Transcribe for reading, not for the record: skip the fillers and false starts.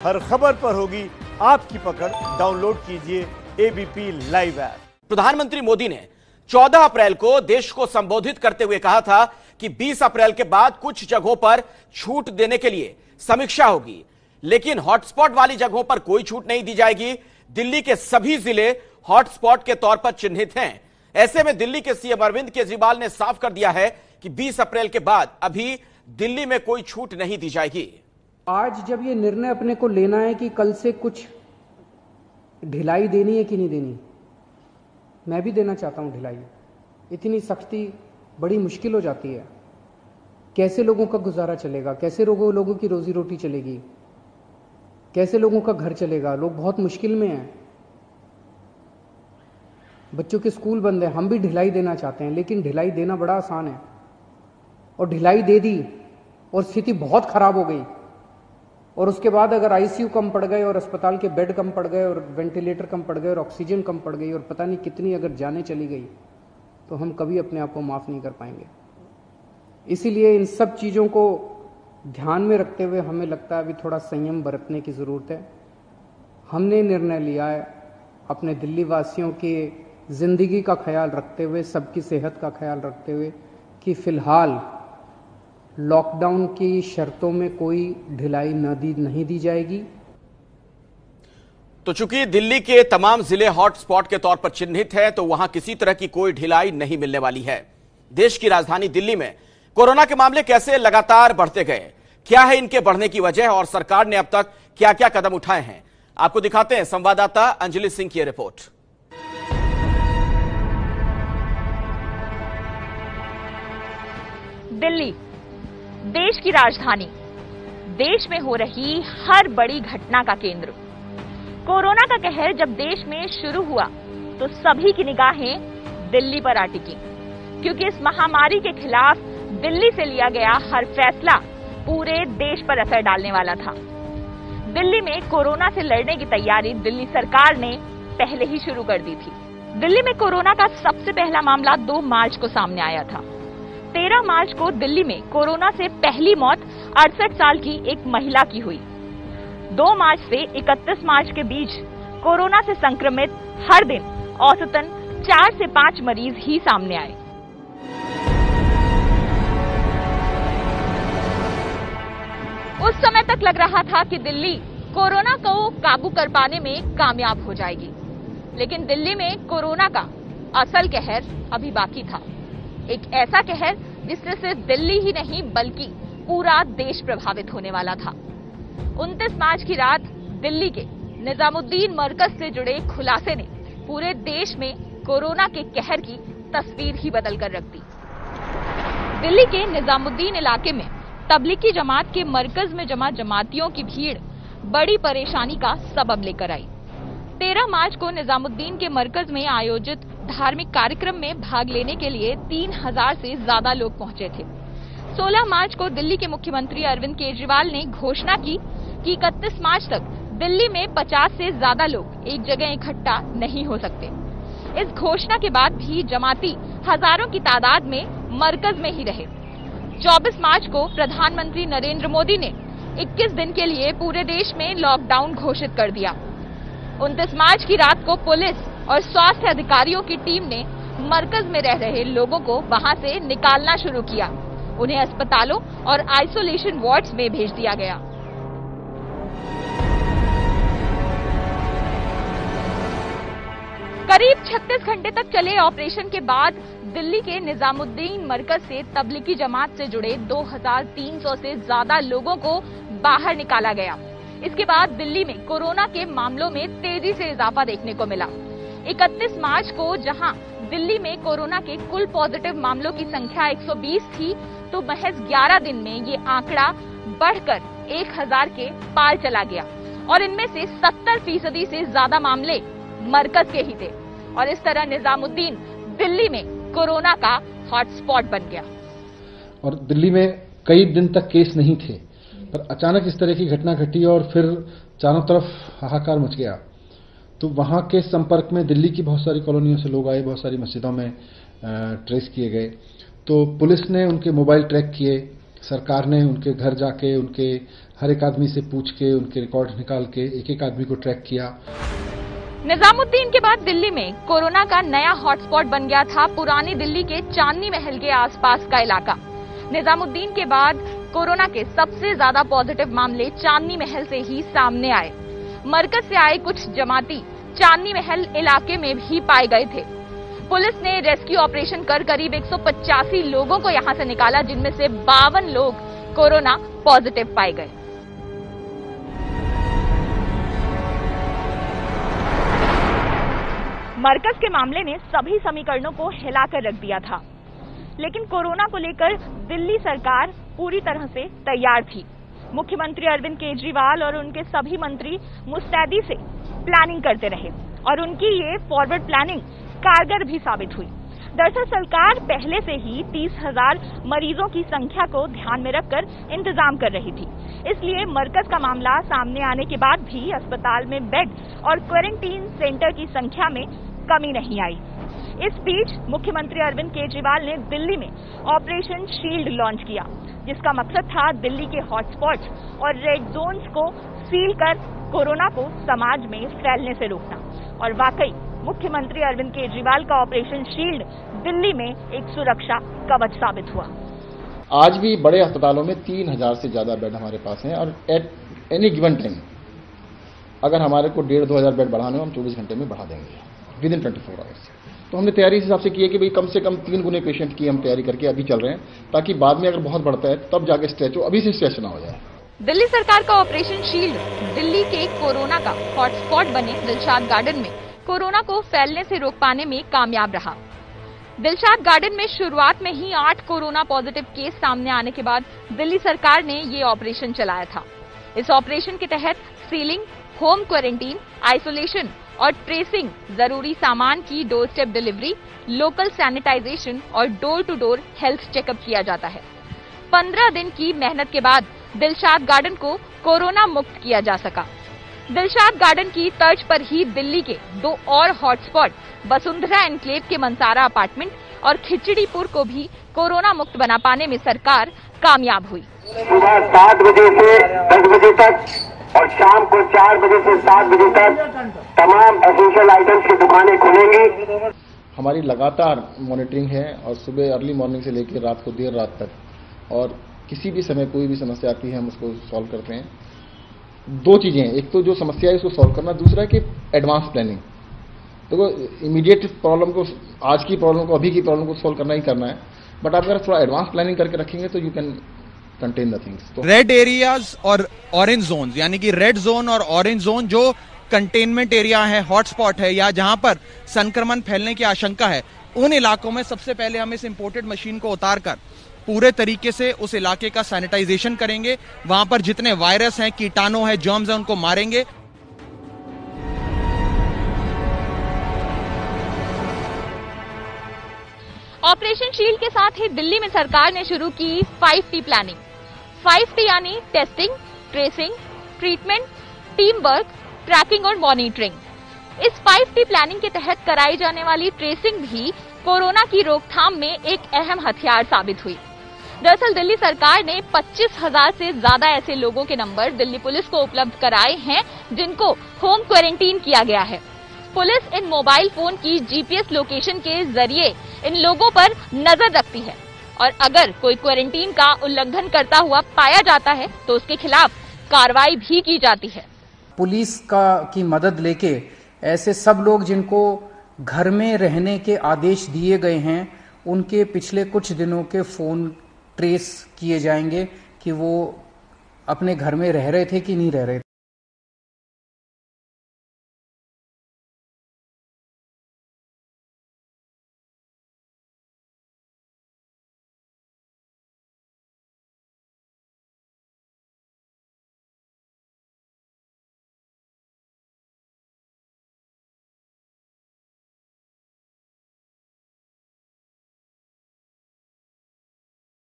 हर खबर पर होगी आपकी पकड़। डाउनलोड कीजिए एबीपी लाइव ऐप। प्रधानमंत्री मोदी ने 14 अप्रैल को देश को संबोधित करते हुए कहा था कि 20 अप्रैल के बाद कुछ जगहों पर छूट देने के लिए समीक्षा होगी, लेकिन हॉटस्पॉट वाली जगहों पर कोई छूट नहीं दी जाएगी। दिल्ली के सभी जिले हॉटस्पॉट के तौर पर चिन्हित हैं। ऐसे में दिल्ली के सीएम अरविंद केजरीवाल ने साफ कर दिया है कि 20 अप्रैल के बाद अभी दिल्ली में कोई छूट नहीं दी जाएगी। आज जब ये निर्णय अपने को लेना है कि कल से कुछ ढिलाई देनी है कि नहीं देनी, मैं भी देना चाहता हूं ढिलाई। इतनी सख्ती बड़ी मुश्किल हो जाती है। कैसे लोगों का गुजारा चलेगा, कैसे लोगों की रोजी रोटी चलेगी, कैसे लोगों का घर चलेगा। लोग बहुत मुश्किल में हैं, बच्चों के स्कूल बंद हैं। हम भी ढिलाई देना चाहते हैं, लेकिन ढिलाई देना बड़ा आसान है। और ढिलाई दे दी और स्थिति बहुत खराब हो गई, और उसके बाद अगर आईसीयू कम पड़ गए और अस्पताल के बेड कम पड़ गए और वेंटिलेटर कम पड़ गए और ऑक्सीजन कम पड़ गई और पता नहीं कितनी अगर जानें चली गई, तो हम कभी अपने आप को माफ नहीं कर पाएंगे। इसीलिए इन सब चीजों को ध्यान में रखते हुए हमें लगता है अभी थोड़ा संयम बरतने की जरूरत है। हमने निर्णय लिया है अपने दिल्ली वासियों की जिंदगी का ख्याल रखते हुए, सबकी सेहत का ख्याल रखते हुए, कि फिलहाल लॉकडाउन की शर्तों में कोई ढिलाई नहीं दी जाएगी। तो चूंकि दिल्ली के तमाम जिले हॉटस्पॉट के तौर पर चिन्हित है, तो वहां किसी तरह की कोई ढिलाई नहीं मिलने वाली है। देश की राजधानी दिल्ली में कोरोना के मामले कैसे लगातार बढ़ते गए, क्या है इनके बढ़ने की वजह और सरकार ने अब तक क्या क्या कदम उठाए हैं, आपको दिखाते हैं संवाददाता अंजलि सिंह की रिपोर्ट। दिल्ली देश की राजधानी, देश में हो रही हर बड़ी घटना का केंद्र। कोरोना का कहर जब देश में शुरू हुआ तो सभी की निगाहें दिल्ली पर आ टिकी, क्योंकि इस महामारी के खिलाफ दिल्ली से लिया गया हर फैसला पूरे देश पर असर डालने वाला था। दिल्ली में कोरोना से लड़ने की तैयारी दिल्ली सरकार ने पहले ही शुरू कर दी थी। दिल्ली में कोरोना का सबसे पहला मामला 2 मार्च को सामने आया था। 13 मार्च को दिल्ली में कोरोना से पहली मौत 68 साल की एक महिला की हुई। 2 मार्च से 31 मार्च के बीच कोरोना से संक्रमित हर दिन औसतन 4 से 5 मरीज ही सामने आए। उस समय तक लग रहा था कि दिल्ली कोरोना को काबू कर पाने में कामयाब हो जाएगी, लेकिन दिल्ली में कोरोना का असल कहर अभी बाकी था। एक ऐसा कहर जिससे सिर्फ दिल्ली ही नहीं बल्कि पूरा देश प्रभावित होने वाला था। 29 मार्च की रात दिल्ली के निजामुद्दीन मरकज से जुड़े खुलासे ने पूरे देश में कोरोना के कहर की तस्वीर ही बदल कर रख दी। दिल्ली के निजामुद्दीन इलाके में तबलीगी जमात के मरकज में जमा जमातियों की भीड़ बड़ी परेशानी का सबब लेकर आई। 13 मार्च को निजामुद्दीन के मरकज में आयोजित धार्मिक कार्यक्रम में भाग लेने के लिए 3000 से ज्यादा लोग पहुंचे थे। 16 मार्च को दिल्ली के मुख्यमंत्री अरविंद केजरीवाल ने घोषणा की कि 31 मार्च तक दिल्ली में 50 से ज्यादा लोग एक जगह इकट्ठा नहीं हो सकते। इस घोषणा के बाद भी जमाती हजारों की तादाद में मरकज में ही रहे। 24 मार्च को प्रधानमंत्री नरेंद्र मोदी ने 21 दिन के लिए पूरे देश में लॉकडाउन घोषित कर दिया। 29 मार्च की रात को पुलिस और स्वास्थ्य अधिकारियों की टीम ने मरकज में रह रहे लोगों को वहां से निकालना शुरू किया। उन्हें अस्पतालों और आइसोलेशन वार्ड्स में भेज दिया गया। करीब 36 घंटे तक चले ऑपरेशन के बाद दिल्ली के निजामुद्दीन मरकज से तबलीगी जमात से जुड़े 2300 से ज्यादा लोगों को बाहर निकाला गया। इसके बाद दिल्ली में कोरोना के मामलों में तेजी से इजाफा देखने को मिला। 31 मार्च को जहां दिल्ली में कोरोना के कुल पॉजिटिव मामलों की संख्या 120 थी, तो महज 11 दिन में ये आंकड़ा बढ़कर 1000 के पार चला गया और इनमें से 70% से ज्यादा मामले मरकज के ही थे। और इस तरह निजामुद्दीन दिल्ली में कोरोना का हॉटस्पॉट बन गया। और दिल्ली में कई दिन तक केस नहीं थे, पर अचानक इस तरह की घटना घटी और फिर चारों तरफ हाहाकार मच गया। तो वहां के संपर्क में दिल्ली की बहुत सारी कॉलोनियों से लोग आए, बहुत सारी मस्जिदों में ट्रेस किए गए। तो पुलिस ने उनके मोबाइल ट्रैक किए सरकार ने उनके घर जाके उनके हर एक आदमी से पूछ के उनके रिकॉर्ड निकाल के एक एक आदमी को ट्रैक किया। निजामुद्दीन के बाद दिल्ली में कोरोना का नया हॉटस्पॉट बन गया था पुरानी दिल्ली के चांदनी महल के आसपास का इलाका। निजामुद्दीन के बाद कोरोना के सबसे ज्यादा पॉजिटिव मामले चांदनी महल से ही सामने आए। मरकज से आए कुछ जमाती चांदनी महल इलाके में भी पाए गए थे। पुलिस ने रेस्क्यू ऑपरेशन कर करीब 185 लोगों को यहां से निकाला, जिनमें से 52 लोग कोरोना पॉजिटिव पाए गए। मरकज के मामले ने सभी समीकरणों को हिलाकर रख दिया था, लेकिन कोरोना को लेकर दिल्ली सरकार पूरी तरह से तैयार थी। मुख्यमंत्री अरविंद केजरीवाल और उनके सभी मंत्री मुस्तैदी से प्लानिंग करते रहे और उनकी ये फॉरवर्ड प्लानिंग कारगर भी साबित हुई। दरअसल सरकार पहले से ही 30,000 मरीजों की संख्या को ध्यान में रखकर इंतजाम कर रही थी, इसलिए मरकज का मामला सामने आने के बाद भी अस्पताल में बेड और क्वारंटीन सेंटर की संख्या में कमी नहीं आई। इस बीच मुख्यमंत्री अरविंद केजरीवाल ने दिल्ली में ऑपरेशन शील्ड लॉन्च किया, जिसका मकसद था दिल्ली के हॉटस्पॉट्स और रेड जोन्स को सील कर कोरोना को समाज में फैलने से रोकना। और वाकई मुख्यमंत्री अरविंद केजरीवाल का ऑपरेशन शील्ड दिल्ली में एक सुरक्षा कवच साबित हुआ। आज भी बड़े अस्पतालों में 3,000 से ज्यादा बेड हमारे पास हैं और एट एनी गिवन टाइम अगर हमारे को 1,500-2,000 बेड बढ़ाने हो हम 24 घंटे में बढ़ा देंगे विद इन 24 आवर्स। तो हमने तैयारी इस हिसाब से की है कि भाई कम से कम 3 गुने पेशेंट की हम तैयारी करके अभी चल रहे हैं, ताकि बाद में अगर बहुत बढ़ता है तब जाके स्ट्रेच हो, अभी से स्ट्रेच ना हो जाए। दिल्ली सरकार का ऑपरेशन शील्ड दिल्ली के कोरोना का हॉटस्पॉट बने दिलशाद गार्डन में कोरोना को फैलने से रोक पाने में कामयाब रहा। दिलशाद गार्डन में शुरुआत में ही 8 कोरोना पॉजिटिव केस सामने आने के बाद दिल्ली सरकार ने ये ऑपरेशन चलाया था। इस ऑपरेशन के तहत सीलिंग, होम क्वारंटीन, आइसोलेशन और ट्रेसिंग, जरूरी सामान की door step delivery, local sanitization और door to door health checkup किया जाता है। 15 दिन की मेहनत के बाद दिलशाद गार्डन को कोरोना मुक्त किया जा सका। दिलशाद गार्डन की तर्ज पर ही दिल्ली के 2 और हॉटस्पॉट वसुंधरा एनक्लेव के मंसारा अपार्टमेंट और खिचड़ीपुर को भी कोरोना मुक्त बना पाने में सरकार कामयाब हुई। सुबह 7 बजे से 10 बजे तक और शाम को 4 बजे से 7 बजे तक तमाम एसेंशियल आइटम्स की दुकानें खुलेंगी। हमारी लगातार मॉनिटरिंग है और सुबह अर्ली मॉर्निंग से लेकर रात को देर रात तक, और किसी भी समय कोई भी समस्या आती है हम उसको सॉल्व करते हैं। 2 चीजें हैं, एक तो जो समस्या है उसको सॉल्व करना, दूसरा है कि एडवांस प्लानिंग। तो इमीडिएट प्रॉब्लम को, आज की प्रॉब्लम को, अभी की प्रॉब्लम को सॉल्व करना ही करना है, बट आप अगर थोड़ा एडवांस प्लानिंग करके रखेंगे तो you can contain the things. तो रेड एरियाज और ऑरेंज जोन, यानी कि रेड जोन और ऑरेंज जोन जो कंटेनमेंट एरिया है, हॉटस्पॉट है, या जहां पर संक्रमण फैलने की आशंका है, उन इलाकों में सबसे पहले हम इस इंपोर्टेड मशीन को उतारकर पूरे तरीके से उस इलाके का सैनिटाइजेशन करेंगे। वहां पर जितने वायरस हैं, कीटाणु हैं, जर्म्स हैं, उनको मारेंगे। ऑपरेशन शील्ड के साथ ही दिल्ली में सरकार ने शुरू की 5T प्लानिंग। 5T यानी testing, tracing, treatment, team work, tracking और मॉनिटरिंग। इस 5T प्लानिंग के तहत कराई जाने वाली ट्रेसिंग भी कोरोना की रोकथाम में एक अहम हथियार साबित हुई। दरअसल दिल्ली सरकार ने 25,000 से ज्यादा ऐसे लोगों के नंबर दिल्ली पुलिस को उपलब्ध कराए हैं जिनको होम क्वारंटीन किया गया है। पुलिस इन मोबाइल फोन की जीपीएस लोकेशन के जरिए इन लोगों पर नजर रखती है और अगर कोई क्वारंटीन का उल्लंघन करता हुआ पाया जाता है तो उसके खिलाफ कार्रवाई भी की जाती है। पुलिस की मदद लेके ऐसे सब लोग जिनको घर में रहने के आदेश दिए गए हैं उनके पिछले कुछ दिनों के फोन ट्रेस किए जाएंगे कि वो अपने घर में रह रहे थे कि नहीं रह रहे थे।